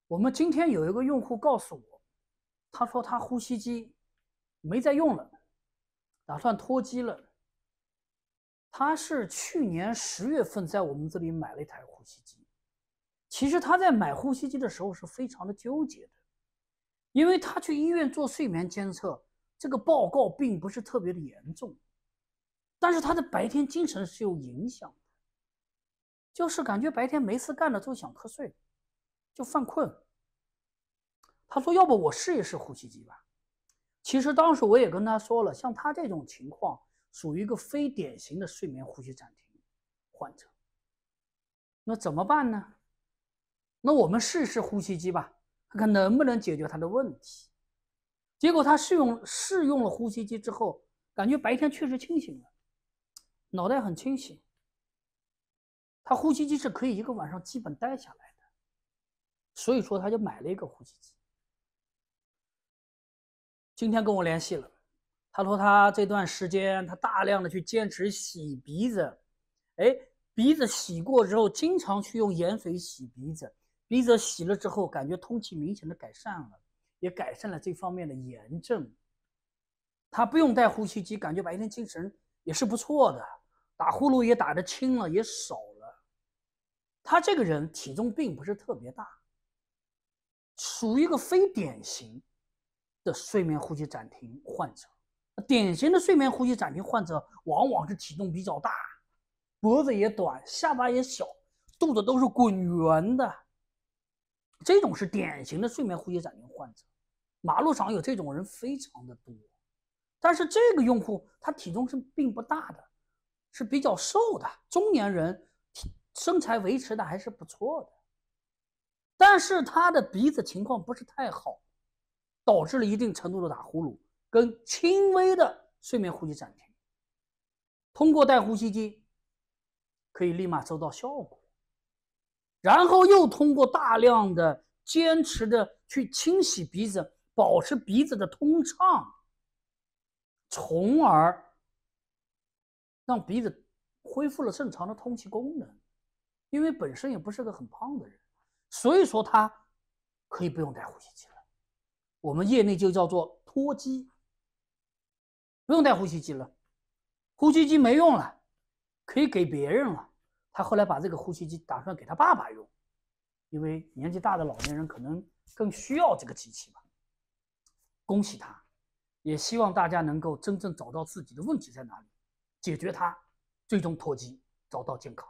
我们今天有一个用户告诉我，他说他呼吸机没再用了，打算脱机了。他是去年10月份在我们这里买了一台呼吸机。其实他在买呼吸机的时候是非常的纠结的，因为他去医院做睡眠监测，这个报告并不是特别的严重，但是他的白天精神是有影响的，就是感觉白天没事干了就想瞌睡，就犯困。他说要不我试一试呼吸机吧。其实当时我也跟他说了，像他这种情况属于一个非典型的睡眠呼吸暂停患者。那怎么办呢？那我们试一试呼吸机吧，看看能不能解决他的问题。结果他试用了呼吸机之后，感觉白天确实清醒了，脑袋很清醒。他呼吸机是可以一个晚上基本待下来的，所以说他就买了一个呼吸机。今天跟我联系了，他说他这段时间他大量的去坚持洗鼻子，鼻子洗过之后，经常去用盐水洗鼻子，鼻子洗了之后，感觉通气明显的改善了，也改善了这方面的炎症。他不用带呼吸机，感觉白天精神也是不错的，打呼噜也打得轻了，也少了。他这个人体重并不是特别大，属于一个非典型的睡眠呼吸暂停患者。典型的睡眠呼吸暂停患者往往是体重比较大，脖子也短，下巴也小，肚子都是滚圆的，这种是典型的睡眠呼吸暂停患者。马路上有这种人非常的多。但是这个用户他体重是并不大的，是比较瘦的中年人，身材维持的还是不错的。但是他的鼻子情况不是太好，导致了一定程度的打呼噜跟轻微的睡眠呼吸暂停。通过戴呼吸机可以立马收到效果，然后又通过大量的坚持的去清洗鼻子，保持鼻子的通畅，从而让鼻子恢复了正常的通气功能。因为本身也不是个很胖的人，所以说他可以不用戴呼吸机了。我们业内就叫做脱机，不用戴呼吸机了，呼吸机没用了，可以给别人了。他后来把这个呼吸机打算给他爸爸用，因为年纪大的老年人可能更需要这个机器吧。恭喜他，也希望大家能够真正找到自己的问题在哪里，解决它，最终脱机，找到健康。